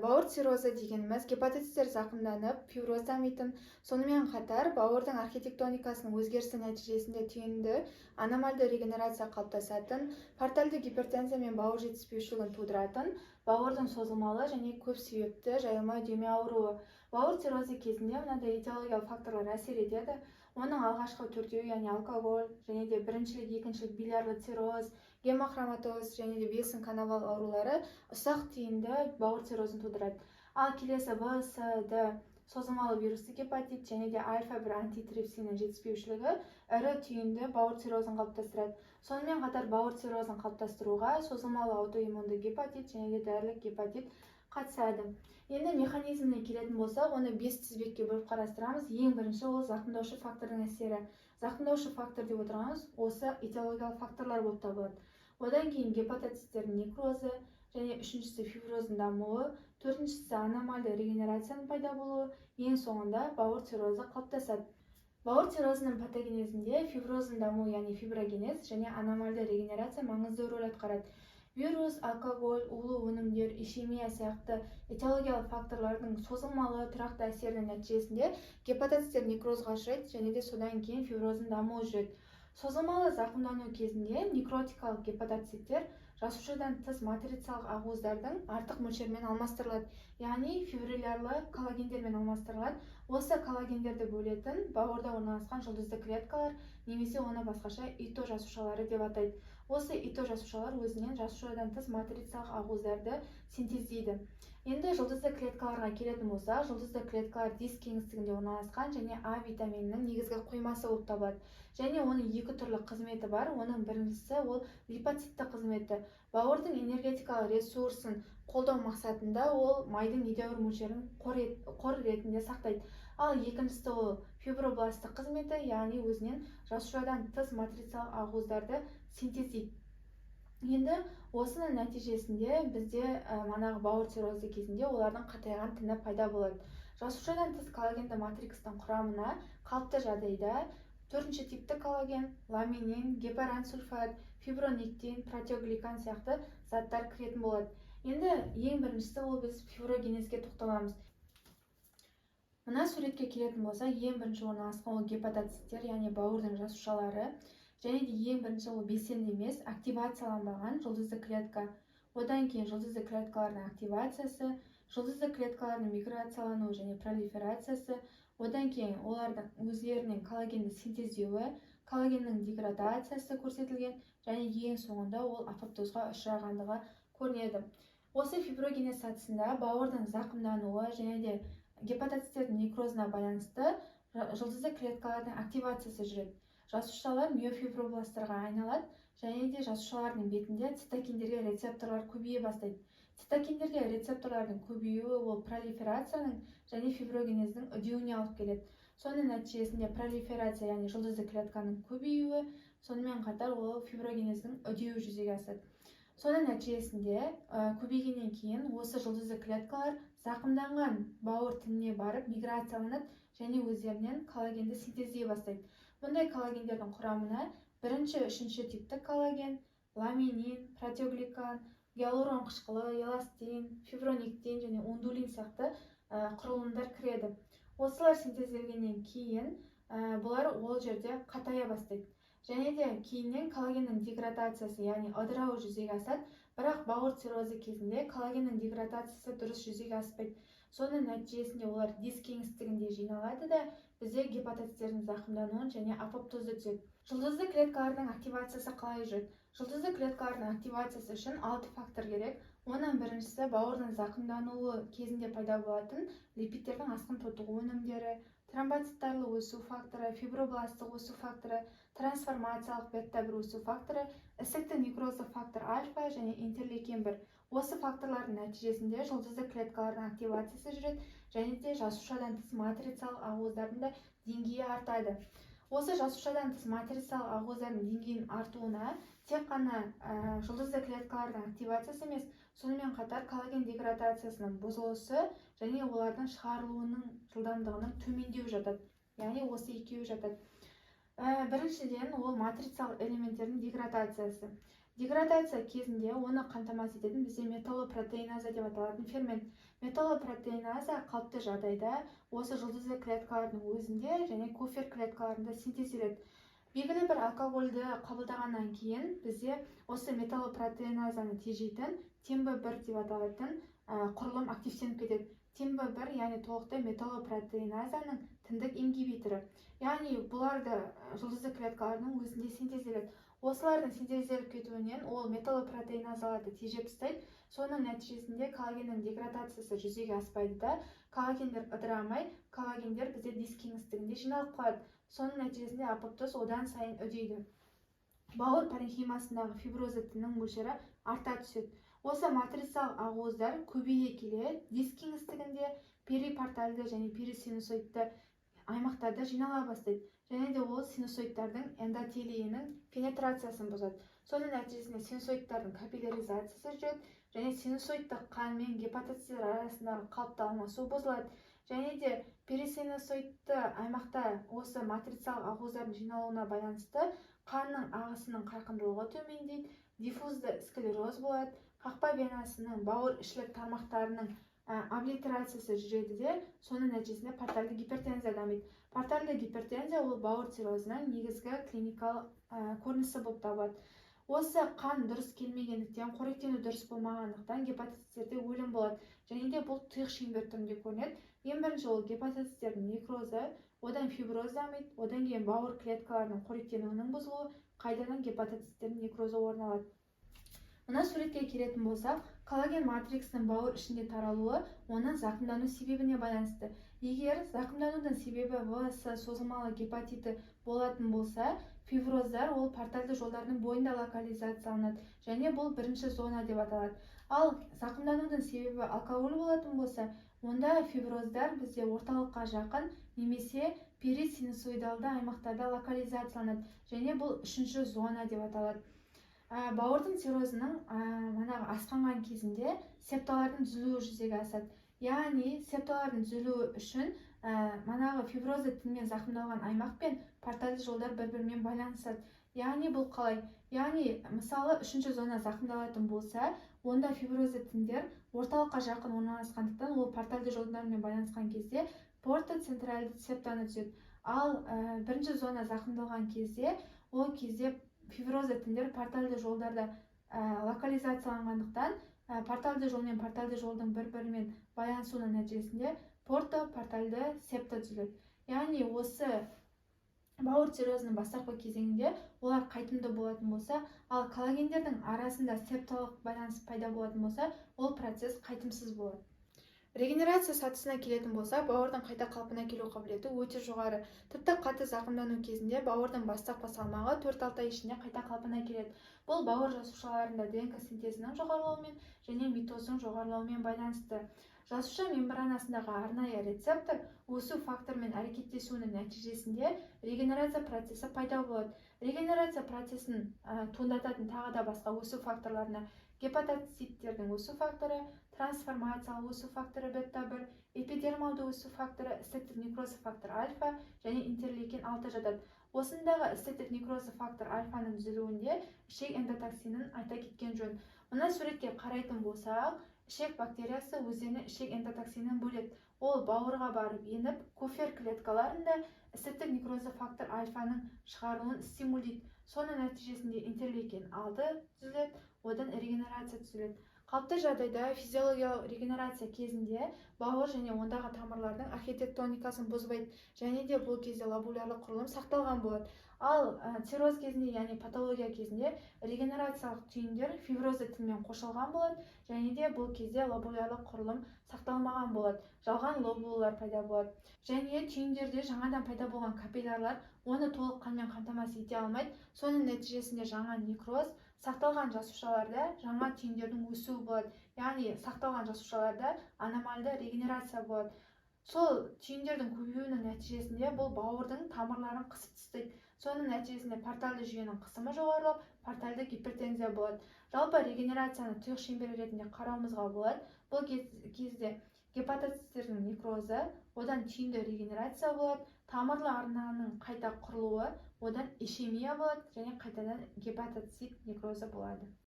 Бауыр циррозы дегеніміз гепатиттер зақымданып, фиброз дамитын, сонымен қатар бауырдың архитектоникасының өзгерісі нәтижесінде түйінді аномальды регенерация қалыптасатын, портальды гипертензия мен бауыр жетіспеушілігін тудыратын, бауырдың созылмалы және көп себепті жайылма үдеме ауруы. Бауыр циррозы кезінде мынадай этиологиялық факторлар әсер етеді. Оның алғашқы төртеуі, яғни алкоголь, және де біріншілік, екіншілік biliарлы цирроз, гемохроматоз және де Вильсон канавал аурулары ұсақ түйінді бауыр циррозын тудырады. Ал келесі В, С, Д созылмалы вирусты гепатит және де альфа-1 антитрипсиннің жетіспеушілігі ірі түйінді бауыр циррозын қалыптастырады. Сонымен қатар бауыр циррозын қалыптастыруға созылмалы аутоиммунды гепатит және де дәрілік гепатит қатысады. Енді механизміне келетін болсақ, оны 5 тізбекке бөліп қарастырамыз. Ең бірінші ол зақымдаушы фактордың әсері. Зақымдаушы фактор деп отырғанымыз осы этиологиялық факторлар болып табылады. Одан кейін гепатоциттердің некрозы, және үшіншісі фиброздың дамуы, төртіншісі аномальды регенерацияның пайда болуы, ең соңында бауыр циррозы қалыптасады. Бауыр циррозының патогенезінде фиброздың дамуы, яғни фиброгенез және аномальды регенерация маңызды рөл атқарады. Вирус, алкоголь, улы өнімдер, ишемия сияқты этиологиялық факторлардың созылмалы тұрақты әсерінің нәтижесінде гепатоциттер некрозға ұшырайды және де содан кейін фиброздың дамуы жүреді. Созылмалы зақымдану кезінде некротикалық гепатоциттер жасушадан тыс матрицалық ақуыздардың артық мөлшермен алмастырылады, яғни фибриллярлы коллагендермен алмастырылады. Осы коллагендерді бөлетін бауырда орналасқан жұлдызды клеткалар, немесе оны басқаша ито жасушалары деп атайды. Осы ито жасушалар өзінен жасушадан тыс матрицалық ақуыздарды синтездейді. Енді жұлдызды клеткаларға келетін болсақ, жұлдызды клеткалар диск кеңістігінде орналасқан және А витаминінің негізгі қоймасы болып табылады. Және оның екі түрлі қызметі бар. Оның біріншісі ол липоцитті қызметі. Бауырдың энергетикалық ресурсын қолдау мақсатында ол майдың едәуір мөлшерін қор ретінде сақтайды. Ал екіншісі ол фибробласттық қызметі, яғни өзінен жасушадан тыс матрицалық ақуыздарды синтездейді. Енді осының нәтижесінде бізде манағы бауыр циррозы кезінде олардың қатайған тіні пайда болады. Жасушадан тыс коллагенді матрикстың құрамына қалыпты жағдайда төртінші типті коллаген, ламинин, гепарансульфат, фибронектин, протеогликан сияқты заттар кіретін болады. Енді ең біріншісі ол біз фиброгенезге тоқталамыз. Мына суретке келетін болса, ең бірінші орналасқан ол гепатоциттер, яғни бауырдың жасушалары, және де ең бірінші ол белсенді емес, активацияланбаған жұлдызды клетка. Одан кейін жұлдызды клеткалардың активациясы, жұлдызды клеткалардың миграциялануы және пролиферациясы, одан кейін олардың өздерінің коллагенді синтездеуі, коллагеннің деградациясы көрсетілген, және ең соңында ол апоптозға ұшырағандығы көрінеді. Осы фиброгенез сатысында бауырдың зақымдануы және де гепатоциттердің некрозына байланысты жұлдызды клеткалардың активациясы жүреді. Жасушалар миофибробласттарға айналады және де жасушалардың бетінде цитокиндерге рецепторлар көбейе бастайды. Цитокиндерге рецепторлардың көбеюі ол пролиферацияның және фиброгенездің үдеуіне алып келеді. Соның нәтижесінде пролиферация, яғни жұлдызды клетканың көбеюі, сонымен қатар ол фиброгенездің үдеуі жүзеге асады. Соның нәтижесінде көбейгеннен кейін осы жұлдызды клеткалар зақымданған бауыр тініне барып миграцияланады және өздерінен коллагенді синтездей бастайды. Бұндай коллагендердің құрамына бірінші, үшінші типті коллаген, ламинин, протеогликан, гиалурон қышқылы, эластин, фибронектин және ондулин сияқты құрылымдар кіреді. Осылар синтезделгеннен кейін бұлар ол жерде қатая бастайды. Және де кейіннен коллагеннің деградациясы, яғни ыдырауы жүзеге асады, бірақ бауыр циррозы кезінде коллагеннің деградациясы дұрыс жүзеге аспайды. Соның нәтижесінде олар диск кеңістігінде жиналады да бізде гепатоциттердің зақымдануын және апоптозды түседі. Жұлдызды клеткалардың активациясы қалай жүреді? Жұлдызды клеткалардың активациясы үшін 6 фактор керек. Оның біріншісі бауырдың зақымдануы кезінде пайда болатын липидтердің асқын тотығу өнімдері, тромбоциттарлы өсу факторы, фибробласттық өсу факторы, трансформациялық бета-1 өсу факторы, ісікті некрозды фактор альфа және интерлейкен 1. Осы факторлардың нәтижесінде жұлдызды клеткалардың активациясы жүреді және де жасушадан тыс матрицалық ақуыздардың да деңгейі артады. Осы жасушадан тыс матрицалық ақуыздардың деңгейінің артуына тек қана жұлдызды клеткалардың активациясы емес, сонымен қатар коллаген деградациясының бұзылысы және олардың шығарылуының жылдамдығының төмендеуі жатады. Яғни осы екеуі жатады. Біріншіден ол матрицалық элементтердің деградациясы. Деградация кезінде оны қамтамасыз ететін бізде металлопротеиназа деп аталатын фермент. Металлопротеиназа қалыпты жағдайда осы жұлдызды клеткалардың өзінде және кофер клеткаларында синтезделеді. Белгілі бір алкогольді қабылдағаннан кейін бізде осы металлопротеиназаны тежейтін TMB1 деп аталатын құрылым активтеніп кетеді. TMB1 яғни толықтай металлопротеиназаның тіндік ингибиторы. Яғни бұларды жұлдызды клеткалардың өзінде синтезделеді. Осылардың синтезделіп кетуінен ол металлопротеиназаларды тежеп тастайды. Соның нәтижесінде коллагеннің деградациясы жүзеге аспайды да, коллагендер ыдырамай, коллагендер бізде диск кеңістігінде жиналып қалады. Соның нәтижесінде апоптоз одан сайын үдейді. Бауыр паренхимасындағы фиброзитінің мөлшері арта түседі. Осы матрицалық ақуыздар көбейе келе диск кеңістігінде перипортальды және перисинусоидты аймақтарда жинала бастайды. Және де ол синусоидтардың эндотелийінің пенетрациясын бұзады. Соның нәтижесінде синусоидтардың капилляризациясы жүреді және синусоидтық қан мен гепатоциттер арасындағы қалыпты алмасу бұзылады. Және де перисинусоидты аймақта осы матрицалық ақуыздардың жиналуына байланысты қанның ағысының қарқындылығы төмендейді, диффузды склероз болады, қақпа венасының бауыр ішілік тармақтарының облитерациясы жүреді де, соның нәтижесінде портальды гипертензия дамиды. Портальды гипертензия ол бауыр циррозының негізгі клиникалық көрінісі болып табылады. Осы қан дұрыс келмегендіктен, қоректену дұрыс болмағандықтан гепатиттерде өлім болады. Және де бұл тұйық шеңбер түрінде көрінеді. Ең бірінші ол гепатиттердің некрозы, одан фиброз дамиды, одан кейін бауыр клеткаларының қоректенуінің бұзылуы, қайтадан гепатиттердің некрозы орын алады. Мына суретке келетін болсақ, коллаген матриксінің бауыр ішінде таралуы оның зақымдану себебіне байланысты. Егер зақымданудың себебі ВС созылмалы гепатиті болатын болса, фиброздар ол портальды жолдардың бойында локализацияланады және бұл бірінші зона деп аталады. Ал зақымданудың себебі алкоголь болатын болса, онда фиброздар бізде орталыққа жақын немесе перисинусоидалды аймақтарда локализацияланады және бұл үшінші зона деп аталады. Бауырдың циррозының асқанған кезінде септалардың түзілуі жүзеге асады. Яғни септалардың түзілуі үшін манағы фиброзды тінмен зақымдалған аймақ пен портальды жолдар бір-бірімен байланысады. Яғни бұл қалай? Яғни мысалы үшінші зона зақымдалатын болса, онда фиброзды тіндер орталыққа жақын орналасқандықтан ол портальды жолдармен байланысқан кезде портоцентральды септаны түзеді. Ал бірінші зона зақымдалған кезде, ол кезде фиброзды тіндер портальды жолдарда локализацияланғандықтан портальды жол мен портальды жолдың бір-бірімен байланысуының нәтижесінде портопортальды септа түзіледі. Яғни осы бауыр циррозының бастапқы кезеңінде олар қайтымды болатын болса, ал коллагендердің арасында септалық байланыс пайда болатын болса, ол процесс қайтымсыз болады. Регенерация сатысына келетін болса, бауырдың қайта қалпына келу қабілеті өте жоғары. Тіпті қатты зақымдану кезінде бауырдың бастапқы салмағы 4-6 ай ішінде қайта қалпына келеді. Бұл бауыр жасушаларында ДНК синтезінің жоғарылауымен және митоздың жоғарылауымен байланысты. Жасуша мембранасындағы арнайы рецептор өсу факторымен әрекеттесуінің нәтижесінде регенерация процесі пайда болады. Регенерация процесін туындататын тағы да басқа өсу факторларына гепатоциттердің өсу факторы, трансформациялы өсу факторы бета-1, эпидермалды өсу факторы, эстеттік некроз фактор альфа және интерлейкен 6 жатады. Осындағы эстеттік некроз фактор альфаның түзілуінде ішек эндотоксинін айта кеткен жөн. Мына суретке қарайтын болсақ, ішек бактериясы өздеріне ішек эндотоксинін бөледі. Ол бауырға барып еніп, кофер клеткаларында эстеттік некроз фактор альфаның шығаруын стимулдейді. Соның нәтижесінде интерлейкен 6 түзіледі, одан регенерация түзіледі. Қалыпты жағдайда физиологиялық регенерация кезінде бауыр және ондағы тамырлардың архитектоникасын бұзбайды және де бұл кезде лобулярлы құрылым сақталған болады. Ал цирроз кезінде, яғни патология кезінде регенерациялық түйіндер фиброзды тінмен қосылған болады және де бұл кезде лобулярлы құрылым сақталмаған болады. Жалған лобулалар пайда болады. Және түйіндерде жаңадан пайда болған капиллярлар оны толық қанмен қамтамасыз ете алмайды. Соның нәтижесінде жаңа некроз, сақталған жасушаларда жаңа түйіндердің өсуі болады. Яғни сақталған жасушаларда аномальды регенерация болады. Сол түйіндердің көбеюінің нәтижесінде бұл бауырдың тамырларын қысып тастайды. Соның нәтижесінде портальды жүйенің қысымы жоғарылап, портальды гипертензия болады. Жалпы регенерацияны тұйық шеңбер ретінде қарауымызға болады. Бұл кезде гепатоциттердің некрозы, одан түйінді регенерация болады, тамырлы арнаның қайта құрылуы, одан ишемия болады және қайтадан гепатоцит некрозы болады.